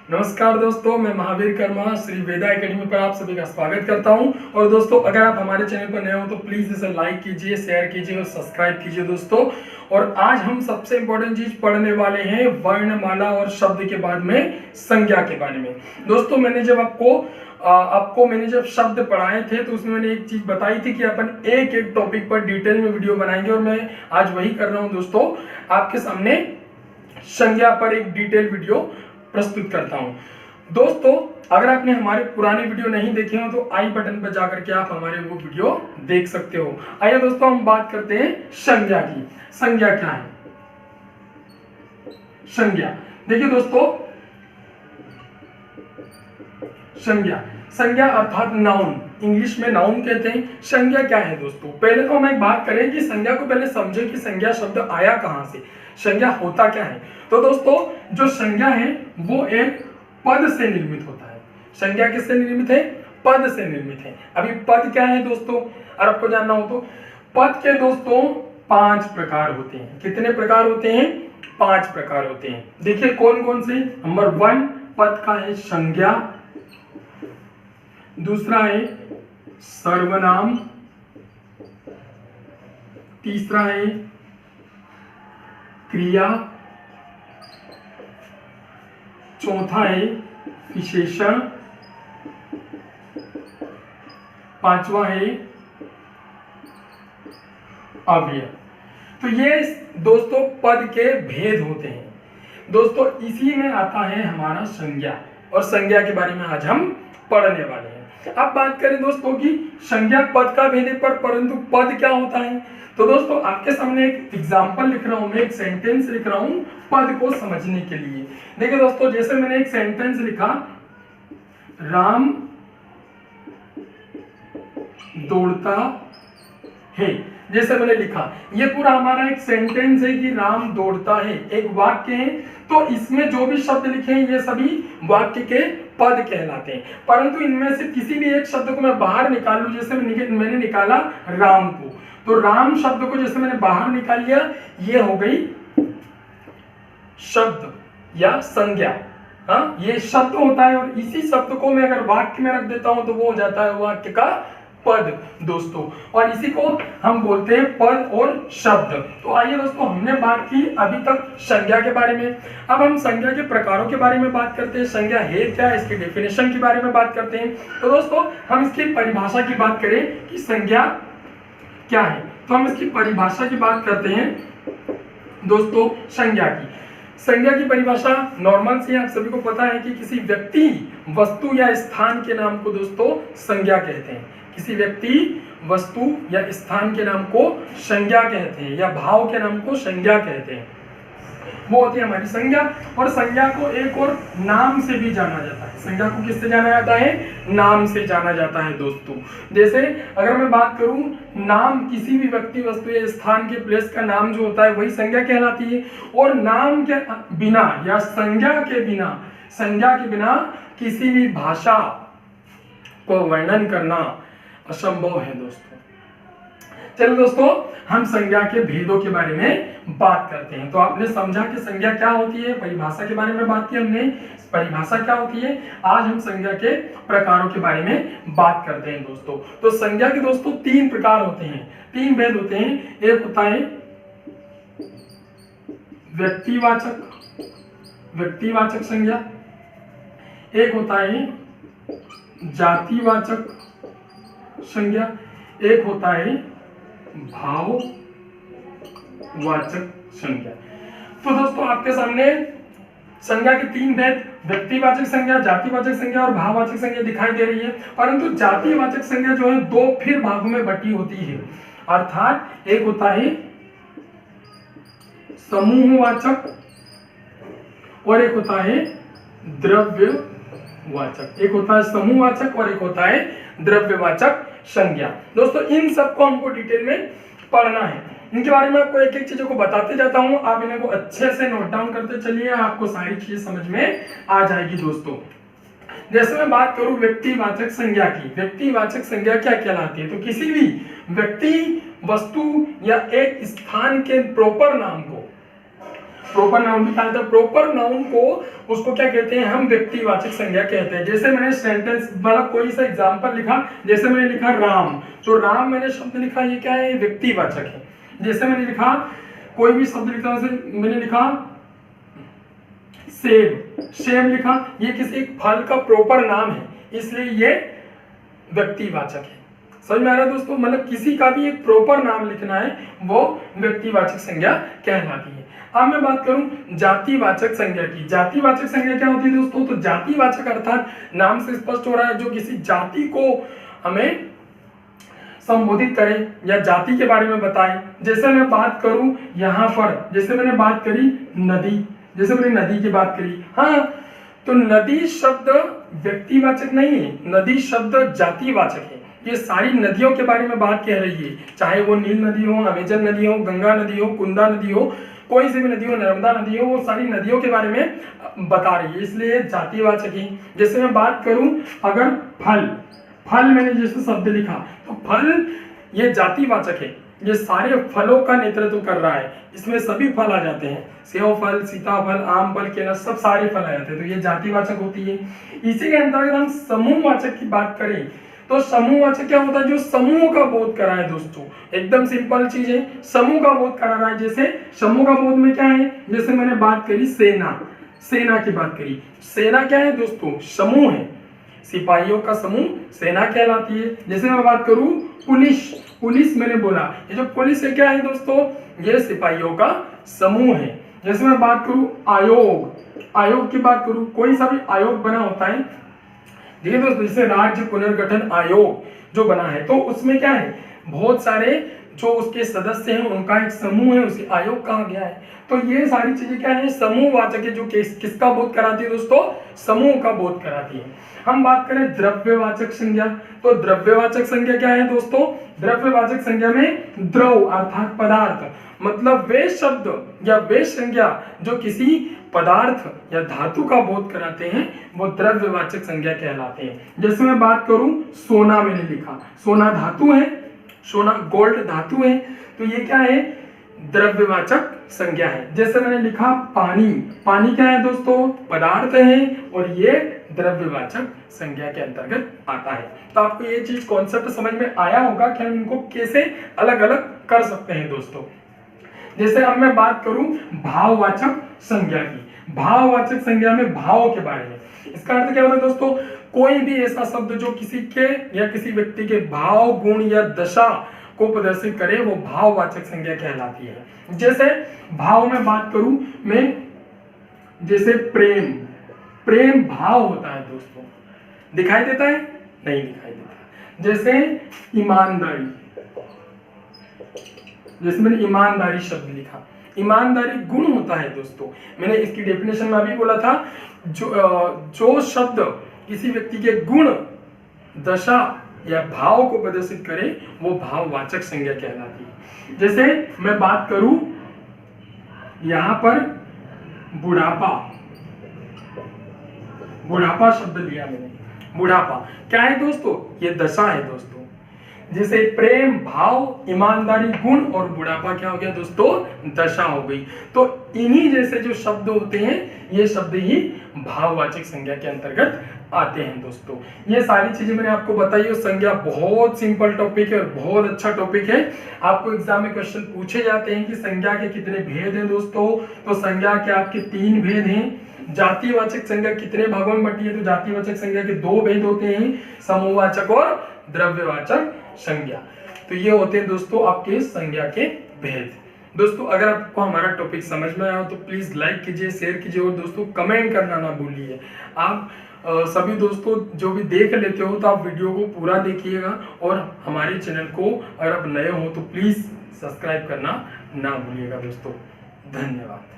नमस्कार दोस्तों, मैं महावीर कर्मा श्री वेदा एकेडमी पर आप सभी का स्वागत करता हूं। और दोस्तों, अगर आप हमारे चैनल पर नए हो तो प्लीज इसे लाइक कीजिए, शेयर कीजिए और सब्सक्राइब कीजिए दोस्तों। और आज हम सबसे इंपॉर्टेंट चीज पढ़ने वाले हैं वर्णमाला और शब्द के बाद में संज्ञा के बारे में। दोस्तों, मैंने जब मैंने जब शब्द पढ़ाए थे तो उसमें मैंने एक चीज बताई थी कि अपन एक एक टॉपिक पर डिटेल में वीडियो बनाएंगे, और मैं आज वही कर रहा हूं दोस्तों। आपके सामने संज्ञा पर एक डिटेल वीडियो प्रस्तुत करता हूं। दोस्तों, अगर आपने हमारे पुराने वीडियो नहीं देखे हो तो आई बटन पर जाकर के आप हमारे वो वीडियो देख सकते हो। आइए दोस्तों, हम बात करते हैं संज्ञा की। संज्ञा क्या है? संज्ञा देखिए दोस्तों, संज्ञा अर्थात नाउन, इंग्लिश में नाउन कहते हैं। संज्ञा क्या है दोस्तों? पहले तो हम एक बात करें कि संज्ञा को पहले समझे कि संज्ञा शब्द आया कहां से, संज्ञा होता क्या है। तो दोस्तों, जो संज्ञा है वो एक पद से निर्मित होता है। संज्ञा किससे निर्मित है? पद से निर्मित है। अभी पद क्या है दोस्तों, अगर आपको जानना हो तो पद के दोस्तों 5 प्रकार होते हैं। कितने प्रकार होते हैं? 5 प्रकार होते हैं। देखिए कौन कौन से। नंबर 1 पद का है संज्ञा, दूसरा है सर्वनाम, तीसरा है क्रिया, चौथा है विशेषण, पांचवा है अव्यय। तो ये दोस्तों पद के भेद होते हैं दोस्तों। इसी में आता है हमारा संज्ञा, और संज्ञा के बारे में आज हम पढ़ने वाले हैं। अब बात करें दोस्तों की संज्ञा पद का भेद पर, परंतु पद क्या होता है। तो दोस्तों, आपके सामने एक एग्जांपल लिख रहा हूं, मैं एक सेंटेंस लिख रहा हूं पद को समझने के लिए। देखिए दोस्तों, जैसे मैंने एक सेंटेंस लिखा, राम दौड़ता है। जैसे मैंने लिखा, ये पूरा हमारा एक सेंटेंस है कि राम दौड़ता है, एक वाक्य है। तो इसमें जो भी शब्द लिखे हैं ये सभी वाक्य के पद कहलाते हैं। परंतु इनमें से किसी भी एक शब्द को मैं बाहर निकाल लूं, जैसे मैंने निकाला राम को, तो राम शब्द को जैसे मैंने बाहर निकाल लिया, ये हो गई शब्द या संज्ञा। हाँ, ये शब्द होता है, और इसी शब्द को मैं अगर वाक्य में रख देता हूं तो वो हो जाता है वाक्य का पद दोस्तों। और इसी को हम बोलते हैं पद और शब्द। तो आइए दोस्तों, हमने बात की अभी तक संज्ञा के बारे में। अब हम संज्ञा के प्रकारों के बारे में बात करते हैं। संज्ञा है क्या, इसकी डेफिनेशन के बारे में बात करते हैं। तो दोस्तों, हम इसकी परिभाषा की बात करें कि संज्ञा क्या है, तो हम इसकी परिभाषा की बात करते हैं दोस्तों। संज्ञा की परिभाषा नॉर्मल से आप सभी को पता है कि किसी व्यक्ति, वस्तु या स्थान के नाम को दोस्तों संज्ञा कहते हैं। किसी व्यक्ति, वस्तु या स्थान के नाम को संज्ञा कहते हैं, या भाव के नाम को संज्ञा कहते हैं। वो होती है हमारी संज्ञा। और संज्ञा को एक और नाम से भी जाना जाता है। संज्ञा को किससे जाना जाता है? नाम से जाना जाता है दोस्तों। जैसे अगर मैं बात करूं, नाम किसी भी व्यक्ति, वस्तु या स्थान के प्लेस का नाम जो होता है वही संज्ञा कहलाती है। और नाम के बिना या संज्ञा के बिना किसी भी भाषा को वर्णन करना असंभव है दोस्तों। चलो दोस्तों, हम संज्ञा के भेदों के बारे में बात करते हैं। तो आपने समझा कि संज्ञा क्या होती है, परिभाषा के बारे में बात की हमने, परिभाषा क्या होती है। आज हम संज्ञा के प्रकारों के बारे में बात करते हैं दोस्तों। तो संज्ञा के दोस्तों 3 प्रकार होते हैं, 3 भेद होते हैं। एक होता है व्यक्तिवाचक संज्ञा, एक होता है जातिवाचक संज्ञा, एक होता है भाववाचक संज्ञा। तो दोस्तों, आपके सामने संज्ञा के 3 भेद, व्यक्तिवाचक संज्ञा, जातिवाचक संज्ञा और भाववाचक संज्ञा दिखाई दे रही है। परंतु जातिवाचक संज्ञा जो है 2 फिर भागों में बटी होती है। अर्थात एक होता है समूहवाचक और एक होता है द्रव्यवाचक। एक होता है समूहवाचक और एक होता है द्रव्यवाचक संज्ञा। दोस्तों, इन सबको हमको डिटेल में पढ़ना है। इनके बारे में आपको एक एक चीजों को बताते जाता हूं, आप इन्हें को अच्छे से नोट डाउन करते चलिए, आपको सारी चीजें समझ में आ जाएगी दोस्तों। जैसे मैं बात करूं व्यक्तिवाचक संज्ञा की, व्यक्तिवाचक संज्ञा क्या कहलाती है? तो किसी भी व्यक्ति, वस्तु या एक स्थान के प्रॉपर नाम को प्रॉपर नाउन भी कहा था। प्रॉपर नाउन को उसको क्या कहते हैं, हम व्यक्तिवाचक संज्ञा कहते हैं। जैसे मैंने सेंटेंस वाला कोई सा एग्जांपल लिखा, जैसे मैंने लिखा राम, तो राम मैंने शब्द लिखा, ये क्या है, व्यक्तिवाचक है। जैसे मैंने लिखा कोई भी शब्द लिखा, जैसे मैंने लिखा सेब, सेब लिखा, ये किसी एक फल का प्रॉपर नाम है, इसलिए ये व्यक्तिवाचक है। समझ में आ रहा है दोस्तों, मतलब किसी का भी एक प्रॉपर नाम लिखना है वो व्यक्तिवाचक संज्ञा कहलाती है। अब मैं बात करूं जातिवाचक संज्ञा की। जातिवाचक संज्ञा क्या होती है दोस्तों, तो जातिवाचक अर्थात नाम से स्पष्ट हो रहा है जो किसी जाति को हमें संबोधित करे या जाति के बारे में बताए। जैसे मैं बात करूं यहाँ पर, जैसे मैंने बात करी नदी, जैसे मैंने नदी की बात करी, हाँ, तो नदी शब्द व्यक्तिवाचक नहीं है, नदी शब्द जातिवाचक है। ये सारी नदियों के बारे में बात कह रही है, चाहे वो नील नदी हो, अमेजन नदी हो, गंगा नदी हो, कुंदा नदी हो, कोई सी भी नदी हो, नर्मदा नदी हो, वो सारी नदियों के बारे में बता रही है, इसलिए जातिवाचक है। जैसे मैं बात करूं अगर फल, फल मैंने जैसे शब्द लिखा, तो फल ये जातिवाचक है, ये सारे फलों का नेतृत्व कर रहा है, इसमें सभी फल आ जाते हैं, सेव फल, सीताफल, आम फल, केला, सब सारे फल आ जाते हैं, तो ये जातिवाचक होती है। इसी के अंतर्गत हम समूहवाचक की बात करें तो समूहवाचक क्या होता है, जो समूह का बोध करा है दोस्तों, एकदम सिंपल चीज है, समूह का बोध करा रहा है। जैसे समूह का बोध में क्या है, जैसे मैंने बात करी सेना, सेना की बात करी, सेना क्या है दोस्तों, समूह है, सिपाहियों का समूह सेना कहलाती है। जैसे मैं बात करूं पुलिस, पुलिस मैंने बोला, ये जो पुलिस है क्या है दोस्तों, ये सिपाहियों का समूह है। जैसे मैं बात करूं आयोग, आयोग की बात करूं, कोई सा भी आयोग बना होता है, देखिए दोस्तों, जैसे राज्य पुनर्गठन आयोग जो बना है, तो उसमें क्या है, बहुत सारे जो उसके सदस्य हैं उनका एक समूह है, उसे आयोग कहा गया है। तो ये सारी चीजें क्या है, समूहवाचक है, जो किसका बोध कराती है दोस्तों, समूह का बोध कराती है। हम बात करें द्रव्यवाचक संज्ञा, तो द्रव्यवाचक संज्ञा क्या है दोस्तों, द्रव्यवाचक संज्ञा में द्रव अर्थात पदार्थ, मतलब वे शब्द या वे संज्ञा जो किसी पदार्थ या धातु का बोध कराते हैं वो द्रव्यवाचक संज्ञा कहलाते हैं। जैसे मैं बात करूं सोना, मैंने लिखा, सोना धातु है, सोना गोल्ड धातु है, तो ये क्या है, द्रव्यवाचक संज्ञा है। जैसे मैंने लिखा पानी, पानी क्या है दोस्तों, पदार्थ है, और ये द्रव्यवाचक संज्ञा के अंतर्गत आता है। तो आपको ये चीज कॉन्सेप्ट समझ में आया होगा कि हम इनको कैसे अलग अलग कर सकते हैं दोस्तों। जैसे अब मैं बात करूं भाववाचक संज्ञा की, भाववाचक संज्ञा में भाव के बारे में, इसका अर्थ क्या होता है दोस्तों, कोई भी ऐसा शब्द जो किसी के या किसी व्यक्ति के भाव, गुण या दशा को प्रदर्शित करे वो भाववाचक संज्ञा कहलाती है। जैसे भाव में बात करूं मैं, जैसे प्रेम, प्रेम भाव होता है दोस्तों, दिखाई देता है, नहीं दिखाई देता। जैसे ईमानदारी, जैसे मैंने ईमानदारी शब्द लिखा, ईमानदारी गुण होता है दोस्तों, मैंने इसकी डेफिनेशन में अभी बोला था, जो शब्द किसी व्यक्ति के गुण, दशा या भाव को प्रदर्शित करे वो भाववाचक संज्ञा कहलाती है। जैसे मैं बात करूं यहां पर बुढ़ापा, बुढ़ापा शब्द लिया मैंने, बुढ़ापा क्या है दोस्तों, ये दशा है दोस्तों। जैसे प्रेम, भाव, ईमानदारी गुण, और बुढ़ापा क्या हो गया दोस्तों, दशा हो गई। तो इन्हीं जैसे जो शब्द होते हैं ये शब्द ही भाववाचक संज्ञा के अंतर्गत आते हैं दोस्तों। ये सारी चीजें मैंने आपको बताई, और संज्ञा बहुत सिंपल टॉपिक है और बहुत अच्छा टॉपिक है। आपको एग्जाम में क्वेश्चन पूछे जाते हैं कि संज्ञा के कितने भेद हैं दोस्तों, तो संज्ञा के आपके 3 भेद हैं। जातिवाचक संज्ञा कितने भागों में बटी है, तो जातिवाचक संज्ञा के 2 भेद होते हैं, समूहवाचक और द्रव्यवाचक संज्ञा। तो ये होते हैं दोस्तों आपके संज्ञा के भेद। दोस्तों अगर आपको हमारा टॉपिक समझ में आया हो तो प्लीज लाइक कीजिए, शेयर कीजिए, और दोस्तों कमेंट करना ना भूलिए। आप सभी दोस्तों जो भी देख लेते हो तो आप वीडियो को पूरा देखिएगा, और हमारे चैनल को अगर आप नए हो तो प्लीज सब्सक्राइब करना ना भूलिएगा दोस्तों। धन्यवाद।